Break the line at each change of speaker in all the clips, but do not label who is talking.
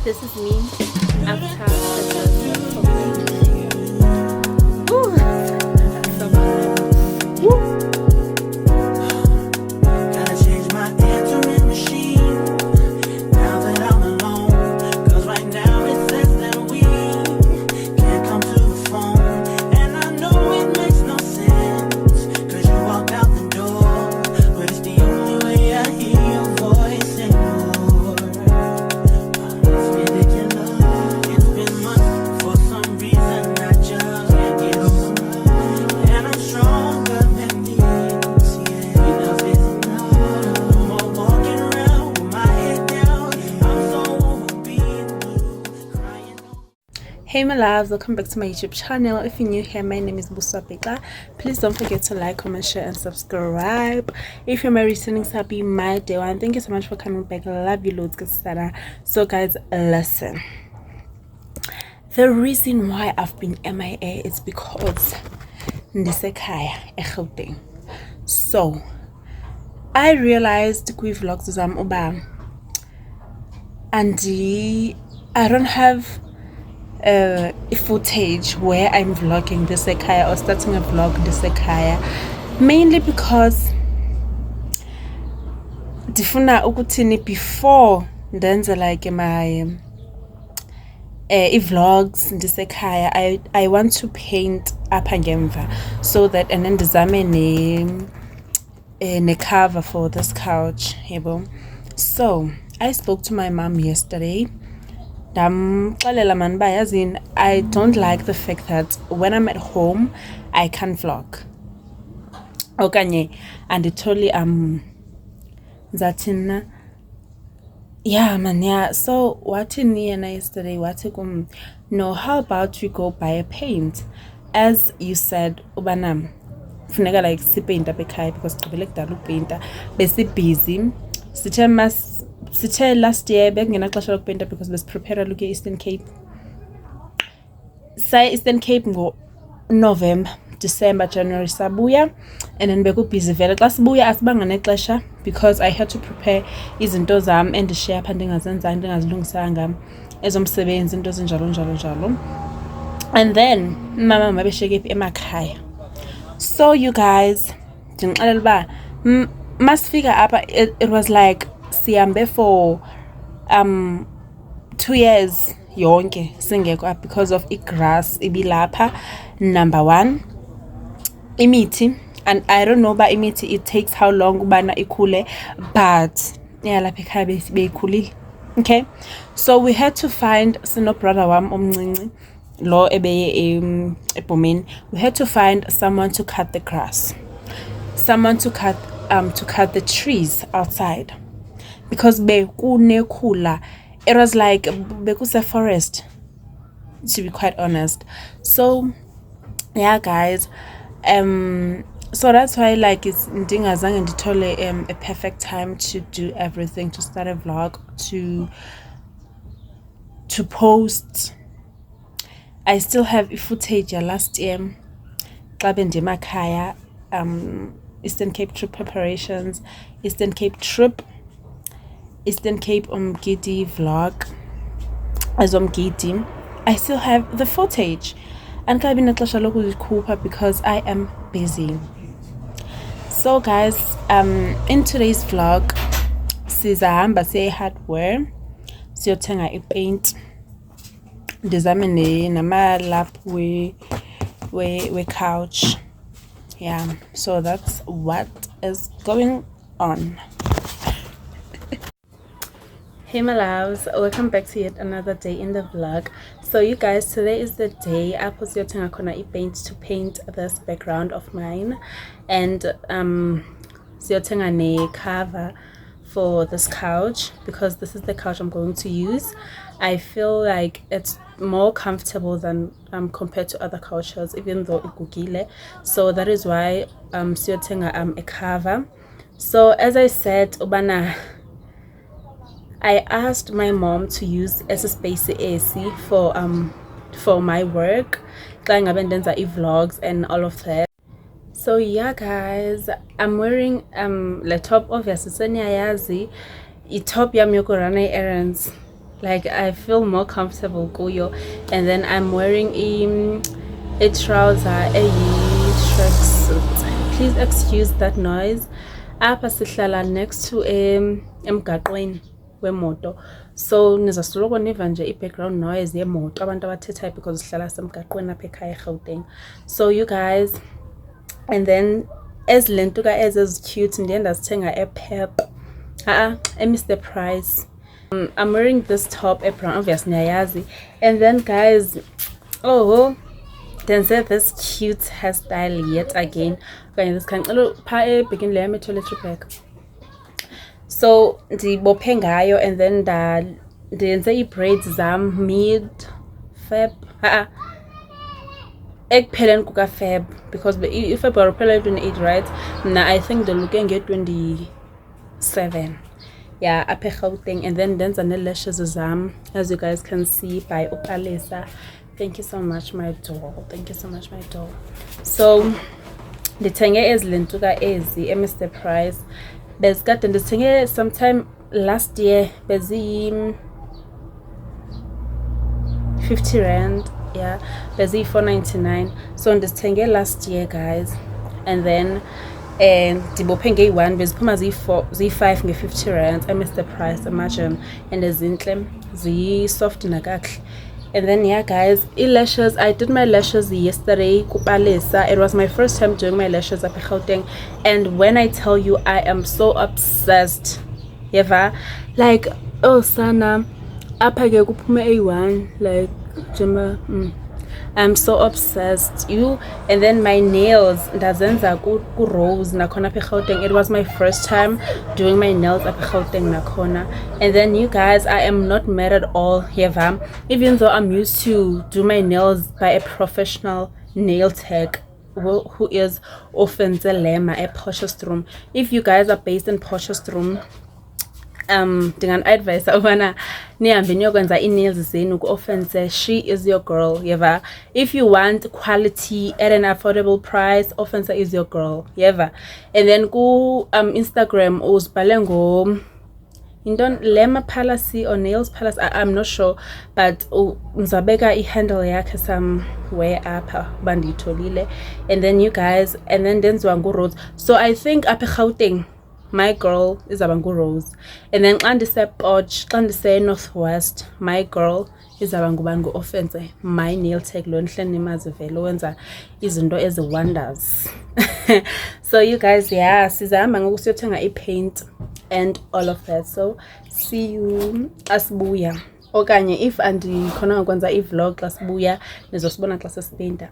This is me after Ooh, so bad. Woo.
Gotta change my answering machine now that I'm alone. Cause right now it says that we can't come to the phone. And I know it makes no sense, cause you walked out the door. But it's the only way I hear your voice anymore. It's ridiculous. It's been months. For some reason I just can't get over. And I'm stronger than this, yeah. Enough is enough. No more walking around with my head down. I'm so over being blue, crying.
Hey my loves, welcome back to my YouTube channel. If you're new here, my name is Busapika. Please don't forget to like, comment, share and subscribe. If you're my returning sub, be my day one. Thank you so much for coming back. I love you loads. So guys, listen, the reason why I've been MIA is because ndisekhaya eGauteng. So I realized kwi-vlogs zami uba I don't have a footage where I'm vlogging ndisekhaya or starting a vlog ndisekhaya, mainly because ndifuna ukuthini before ndenze like my vlogs ndisekhaya. I want to paint apha ngemva so that and then ndizame ne cover for this couch, yebo. So I spoke to my mom yesterday. Ndamxelela man uba yazini, I don't like the fact that when I'm at home I can't vlog okanye anditholi zathina. Yeah man, yeah. So wathini yena yesterday, wathi kum, no, how about we go buy a paint, as you said ubana funeka like sipaint apha ekhaya because sigqibele kudala upainta, busy. Sithe last year bekungenaxesha lokupenta because besiprepare look e-Eastern Cape. Say Eastern Cape ngo November, December, January sabuya, and then bekubusy vele. Xa sibuya asibanga nexesha because I had to prepare izinto zam endishiya apha ndingazenzanga, ndingazilungisanga, ezomsebenzi, into ezinjalo. And then mama mabeshiyeke phi emakhaya. So you guys, ndinixelela uba masifika apha it was like sihambe for 2 years yonke singekho apha because of igrass ibilapha. Number one, imithi, and I don't know about imithi, it takes how long ubana ikhule, but yeah, lapha ekhaya beyikhulile. Okay, so we had to find sino brother wam omncinci lo ebeye ebhomeni. We had to find someone to cut the grass, someone to cut the trees outside because bekunekhula. It was like bekuse forest, to be quite honest. So yeah guys, so that's why like it's ndingazange ndithole a perfect time to do everything, to start a vlog, to post. I still have footage last year xa bendemakhaya, Eastern Cape trip preparations, Eastern Cape trip, Eastern Cape Umgidi vlog as Umgidi. I still have the footage and kabi naxesha lokuzikhupha because I am busy. So guys, in today's vlog sizahamba siye hardware siyothenga ipaint, ndizame namalap we couch. Yeah, so that's what is going on. Hey my loves, welcome back to yet another day in the vlog. So you guys, today is the day apho siyothenga khona ipaint to paint this background of mine, and siyothenga ne cover for this couch because this is the couch I'm going to use. I feel like it's more comfortable than compared to other couches, even though igugile. So that is why siyothenga a cover. So as I said ubana, I asked my mom to use space AC for my work xa ngabe ndenza vlogs and all of that. So yeah guys, I'm wearing le top, obviously seniyayazi, i-top yam yokurana errands like I feel more comfortable kuyo. And then I'm wearing a trouser, a tracksuit. Please excuse that noise. Apha sihlala next to emgaqweni wemoto, so nizasoloko niva nje i-background noise yemoto abantu abathethayo because sihlala semgaqweni apha ekhaya eGauteng. So you guys, and then ezilentuka ezicute ndiye ndazithenga ePep Mr Price. I'm wearing this top apron, obviously niyayazi. And then guys, oh, then said this cute hairstyle yet again. Okay, this kind of begin layer toiletry bag. So ndibophe ngayo, and then ndenze ii-braids zam mid Feb ekupheleni kuka-Feb, because iFebruary uphela 28 right. Now I think the looking get 27, yeah, apha eGauteng. And then ndenza nee-lashes zam, as you guys can see, by uPalesa. Thank you so much, my doll. Thank you so much, my doll. So ndithenge ezilentuka ezi Mr Price. Bezikade ndithenge sometime last year, bezi 50 rand, yeah, bezi 4.99. So ndithenge last year guys, and then ndibophe ngeyi-1 beziphuma ziyi-5 nge-50 rand Mr Price, imagine. And ezintle, ziyi-soft nakakuhle. And then yeah guys, eyelashes, I did my lashes yesterday kuPalesa. It was my first time doing my lashes at Gauteng, and when I tell you I am so obsessed, yeva, like, oh sana apha ke kuphume a1, like jema, I'm so obsessed. And then my nails ndazenza ku Rose nakhona apha eGauteng. It was my first time doing my nails apha eGauteng nakhona. And then you guys, I am not mad at all, yeva, even though I'm used to do my nails by a professional nail tech who is Offenzelema at Potchefstroom. If you guys are based in Potchefstroom, ndingan-advise ubana nihambe niyokwenza ii-nails zenu ku-Offense. She is your girl, yeva. If you want quality at an affordable price, Offense is your girl, yeva. And then ku Instagram uzibhale ngo Lema Palace or Nails Palace, I'm not sure, but ngizabeka i-handle yakhe somewhere apha bandiyitholile. And then you guys, and then denziwa ngu-Rose. So I think apha eGauteng my girl is abangu Rose. And then xa ndise-Potch, xa ndise-Northwest, my girl is abangu Offense, my nail tech lo ndihleli nimazi vele wenza izinto ezi-wonders. So you guys, yeah, sizahamba ngoku siyothenga i-paint and all of that. So see you xa sibuya, okanye if andikhona ukwenza i-vlog xa sibuya nizosibona xa sesipeyinta.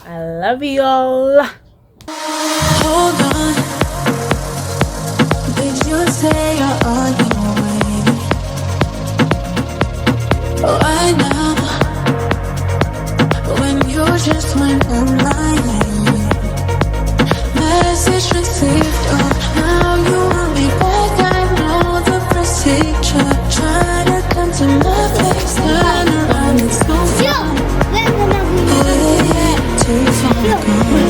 I love you all.
Hold on. Did you say you're on your way? Why now? When you just went online. Message received, oh, now you want me back. I know the procedure. Try to come to my place, turn around, it's no fun. Way too far gone.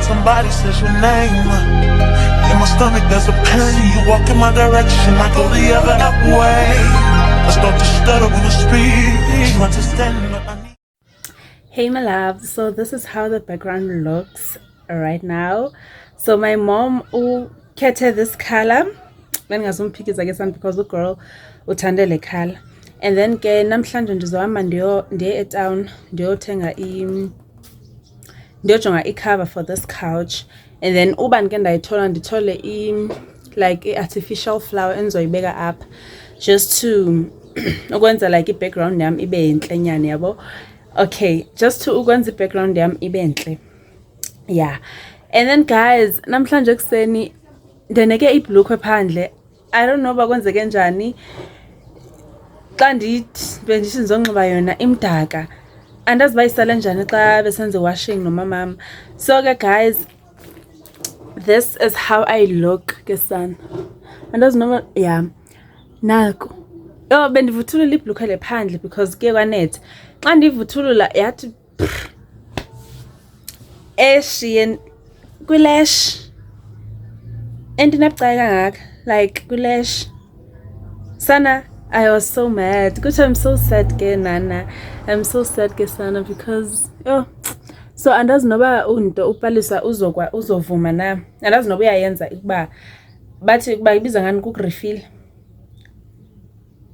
Somebody says your name. In my stomach there's a pain. You walk in my direction, I go the other way. I start to stutter when I speak. You understand what I need?
Hey my love, so this is how the background looks right now. So my mom ukhethe this color. Bengazumphikisa ke sana because the girl uthande le color. And then ke namhlanje ndizohamba ndiye etown ndiyothenga ndiyojonga i-cover for this couch. And then uba ndike ndayithola ndithole like i-artificial flower endizoyibeka up just to ukwenza like i-background yam ibe yintlenyana yabo. Okay, just to ukwenza i-background yami ibe nhle. Yeah. And then guys, namhlanje kuseni ndeneke ibhlukwe phandle. I don't know bakwenzeke njani. Xa ndithi bendithi ndizonxiba yona imdaka. Andazi bayisale njani xa besenze washing nomamam. So ke guys, this is how I look ke son. Andazi noma yeah. Naku. Oh, bendivuthulula ibhlukwe le phandle because ke kwanet. Xa ndivuthulula yathi eshiyen kwilash. Endinabcaya kangaka like kwilash. Sana, I was so mad. Good, I'm so sad ke nana. I'm so sad ke sana because so andazi noba unto upalisa uzovuma na. Andazi noba uyayenza ukuba bathi kuba ibiza ngani kukurefill.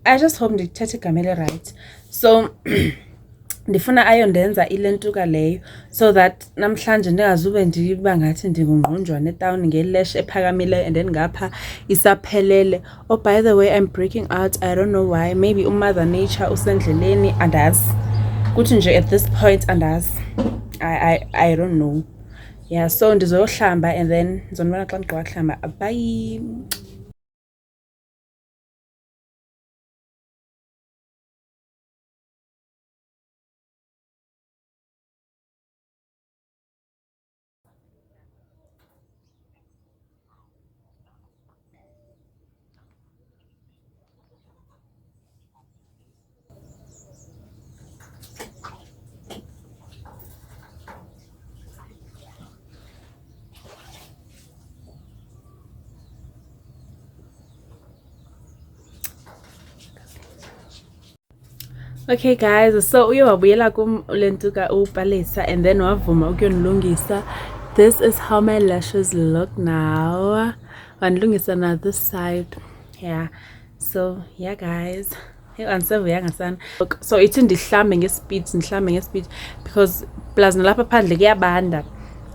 I just hope ndithethe igama right. So ndifuna ayondenza ilentuka leyo so that namhlanje ndingazube ndiba ngathi ndingungqunjwane etown ngelash ephakamile and then ngapha isaphelele. Oh, by the way, I'm breaking out. I don't know why. Maybe mother nature usendleleni andazi. Kuthi nje at this point andazi. I don't know. Yeah, so ndizoyohlamba and then ndizonibona xa ndigqiba kuhlamba. Bye. Okay guys, so uyowabuyela kum lentuka upalisa and then wavuma ukuyonilungisa. This is how my lashes look now. Wanilungisa na this side. Yeah. So yeah guys. Hey, ansevuyanga sana. So ithi ndihlambe ngespeed because plus nalapha phandle kuyabanda.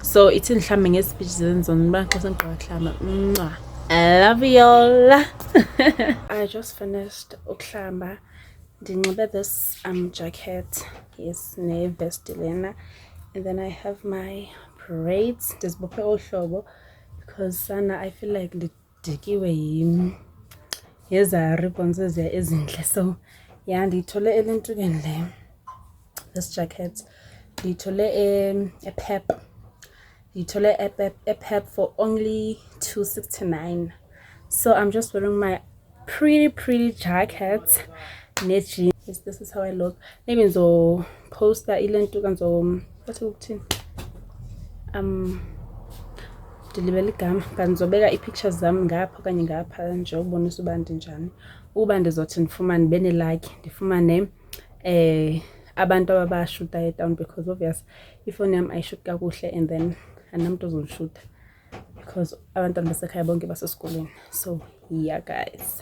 So ithi ndihlambe ngespeed zenzona xa sengiqala ukuhlamba. I love y'all. I just finished ukuhlamba. Dinxibe this jacket, yes, ne vest lena, and then I have my braids. Ndizibophe ohlobo because sana I feel like ndidikiwe yeza ribbons eziya ezinhle. So yeah, ndiyithole elentukeni le this jacket. Ndiyithole a pep. Ndiyithole a pep for only $2.69. So I'm just wearing my pretty jacket. Yes, this is how I look. Maybe nzo poster ilentuka nzo bathi ukuthini dilibele igama but nzobeka i-pictures zami ngapha kanye ngapha nje ukubonisa uba ndinjani. Uba ndizothi ndifumane bene like ndifumane abantu ababashuta etown because obvious ifoni yami ayishoot kakuhle and then anamuntu ozoshuta because abantwana basekhaya bonke basesikoleni. So yeah guys.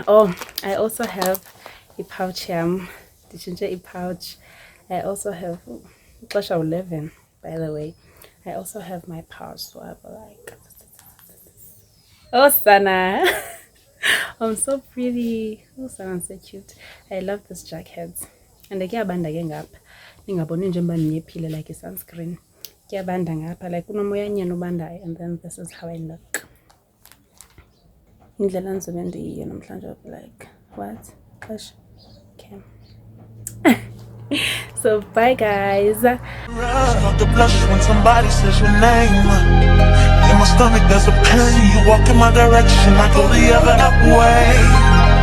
Oh, I also have a pouch a pouch. I also have 11 by the way. I also have my pouch swab like oh Sana. I'm so pretty. Oh Sana, I'm so cute. I love this jacket. And kuyabanda ke ngapha. Ningaboni nje mba niyephile like a sunscreen. Kuyabanda ngapha like kunomoya nyana ubandayo and then this is how I look. Indlela ngizobe ndiyiyo namhlanje like what? Gosh. Okay. So bye guys.
Start to blush when somebody says your name. In my stomach there's a pain. You walk in my direction, I go the other way.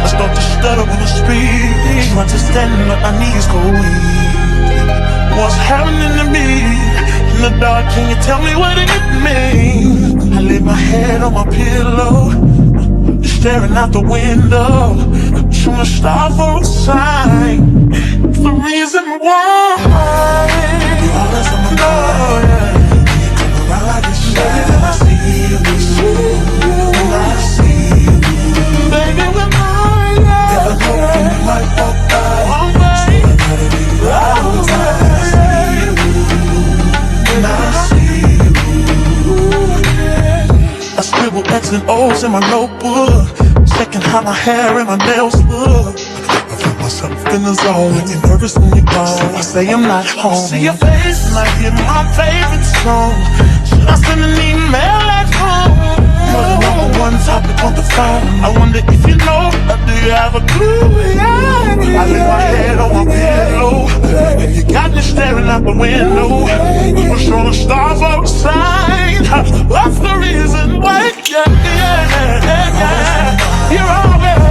I start to stutter when I speak. Understanding what my knees go weak. What's happening to me? In the dark, can you tell me what it means? I lay my head on my pillow, staring out the window, trying to stop for a sign. It's the reason why you always on my mind. You come around like this shit. I see you, I see you. Baby, when I never know when you might walk by. So I gotta be right. I see you, and I see you. I scribble X's and O's in my notebook, checking how my hair and my nails look. myself in the zone. When you're nervous when you're gone, I say I'm not home. See your face and I hear my favorite song. Should I send an email at home? You're the number one topic on the phone. I wonder if you know, or do you have a clue? Yeah. I lay my head on my pillow, and you got me staring out the window. We're showing stars outside. What's the reason why? Yeah. You're always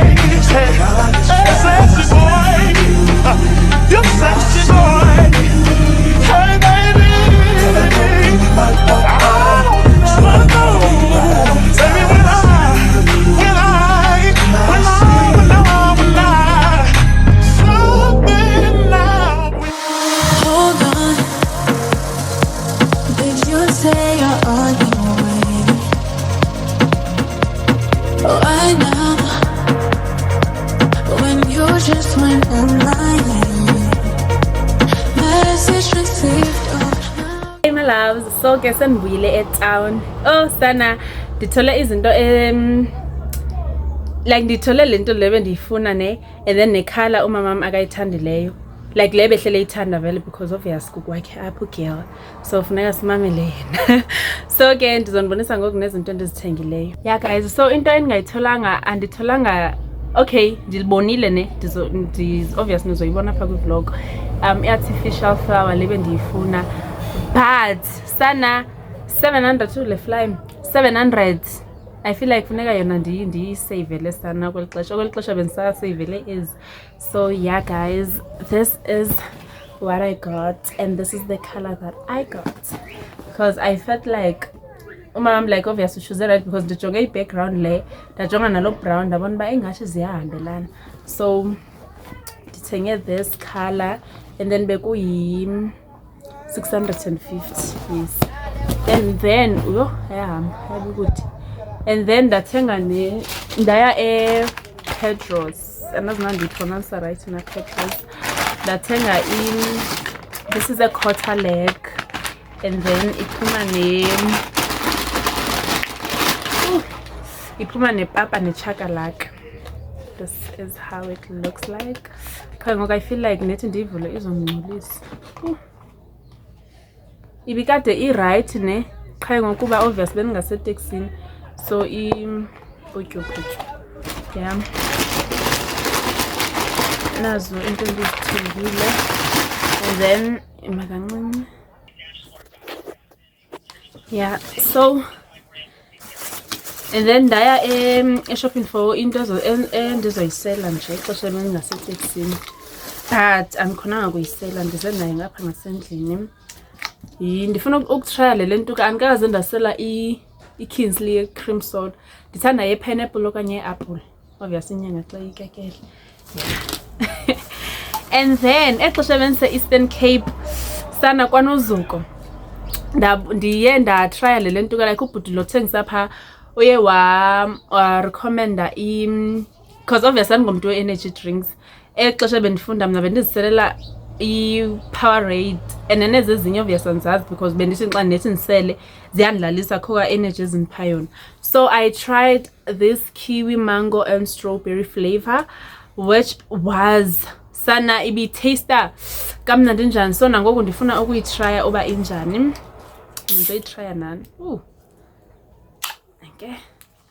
sexy boy. You're sexy boy. Hey baby, I don't know. Baby, when something now.
Hold on. Did you say you're on your way? Right now, when you just went online, message received.
Hey my loves, so ke sendibuyile etown. Oh sana ndithole izinto like ndithole lento le bendiyifuna ne, and then nekhala umama wami akayithandileyo, like le behlele ithanda vele because obvious kukwakhe apho girl, so funeka simamele yena. So ke ndizonibonisa ngoku nezinto endizithengileyo. Yeah guys, so into endingayitholanga anditholanga, okay ndilibonile ne, obvious nizoyibona apha kwi-vlog, artificial flower le bendiyifuna, but sana 700 le fly 700. I feel like funeka yona ndiyisavele sana kweli xesha bendisasavele is. So yeah guys, this is what I got, and this is the color that I got, because I felt like umama like obviously choose right, because ndijonge i-background le ndajonga nalo brown ndabona uba ingathi ziyahambelana, so ndithenge this color, and then bekuyi 650. Yes. And then and then ndathenga ndaya Pedros, andazi ndipronounce right na Pedros. Ndathenga this is a quarter leg, and then iphuma nepapa nechakalaka. This is how it looks like. I feel like nethi ndiyivule izongcolisa. Ibikade i-right ne, qha ngokuba obvious bendingaseteksini, so utyuphutyhu. Yeah, nazo into endizithengile, and then makancinci. Yeah, so and then ndaya e-shopping for into endizoyisela nje xesha bendingaseteksini, but andikhonanga kuyisela, ndizendayo ngapha ngasendlini. Ndifuna ukutry le nto ka andikaze ndasela i-Kingsley cream soda, ndithanda ye-pineapple okanye ye-apple, obviously inyanga xa ikekele. And then exesha bendise-Eastern Cape sana kwanozuko ndiye ndatry le nto ka, like ubhuti lothengisa pha uye recommenda because obviously andingomntu we-energy drinks. Exesha bendifunda mna bendiziselela i-Powerade, and then ezinye obviously andizazi because bendithi xa nethi ndisele ziyandlalisa khoka energy ezindipha yona. So I tried this kiwi mango and strawberry flavor, which was sana ibitaster kamnandi njani. So nangoku ndifuna ukuyitrya uba injani, ndizoyitrya nani. Okay,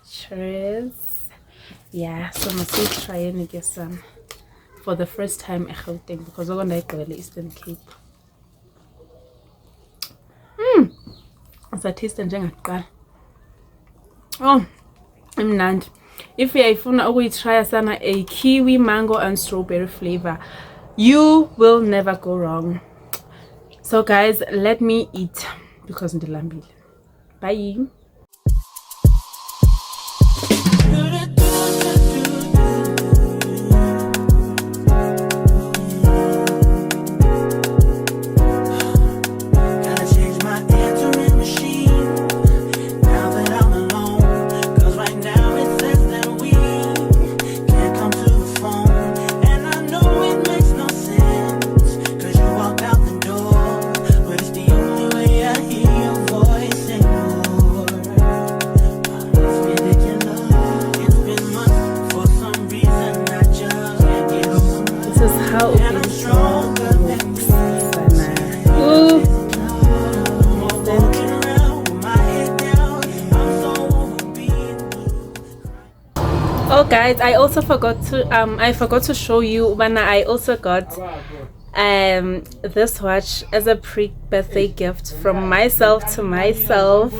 cheers. Yeah, so masiyitryeni ke sana for the first time eGauteng, because oko ndayigqibela Eastern Cape. Sathiste njengakuqala. Oh, imnandi. If uyayifuna ukuyitry sana a kiwi mango and strawberry flavor, you will never go wrong. So guys, let me eat because ndilambile. Bye.
But it's the only way I hear your voice anymore.
Guys, I also forgot to show you when I also got this watch as a pre-birthday gift from myself to myself.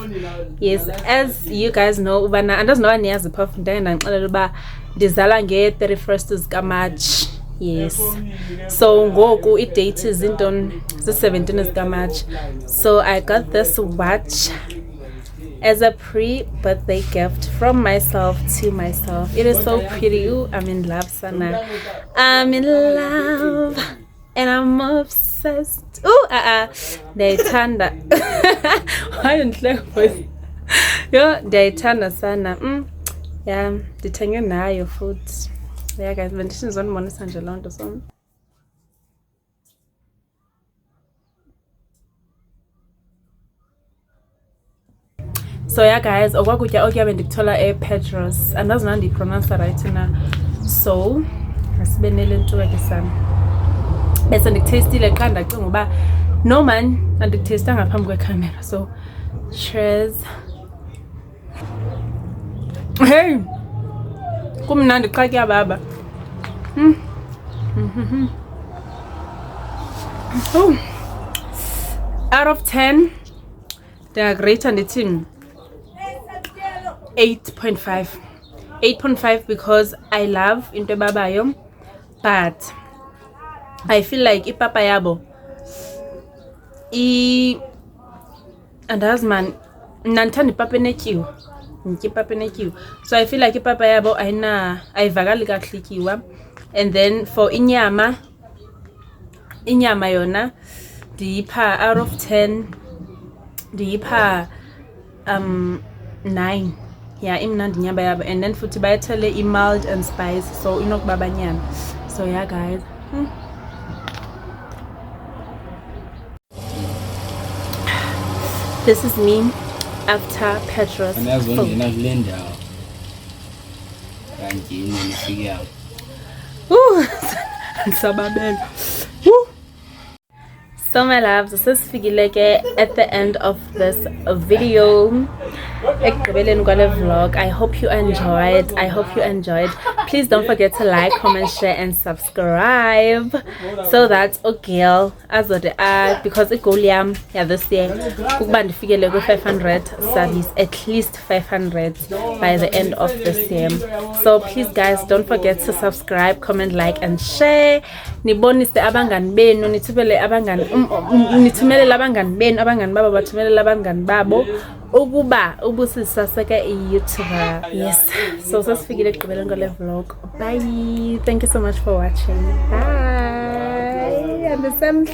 Yes, as you guys know, ubana andazinoba niyazi phofu ndangixelela uba ndizala nge-31st zikaMarch. Yes, so ngoku i-date is into 17 zikaMarch. So I got this watch as a pre-birthday gift from myself to myself. It is so pretty. Ooh, I'm in love, Sana. I'm in love and I'm obsessed. Ooh, Daytanda. Why didn't you voice? Yo, Daytanda, Sana. Yeah, ndithenge nayo futhi. Yeah, guys, bendithi on nje loo nto so. So yeah, guys, okwakutya okuya bendikuthola ePetros. Andazi nandi pronounce right na. So asibe nele ntuka ke sana. Bese ndikutastile xa ndacinga uba no man andikutasta ngaphambi kwecamera. So cheers. Hey, kumnandi xa kuyababa. Oh, out of 10 they are great and it's 8.5. 8.5 because I love into babayo, but I feel like ipapa yabo and as man nantandi papa netyiwa. So I feel like ipapa yabo ayivakali kahle ityiwa. And then for inyama yona ndiyipha out of 10 ndiyipha 9. Yeah, imnandi nyama yabo. And then futhi bayithele mild and spice, so inokubaba nyama. So yeah, guys. This is me after Petros. Ooh, Woo. So my loves, this is Figileke at the end of this video. Vlog. I hope you enjoyed. Please don't forget to like, comment, share and subscribe so that girl as because it goal this year 500 subs, at least 500 by the end of this year. So please guys, don't forget to subscribe, comment, like and share. Nibonise abangani benu, nithumele abangani benu, abangani babo bathumele abangani babo ukuba ubusisaseka YouTuber. Yes, so sasifikile ekugqibeleni kwale vlog. Bye, thank you so much for watching. Bye, and the same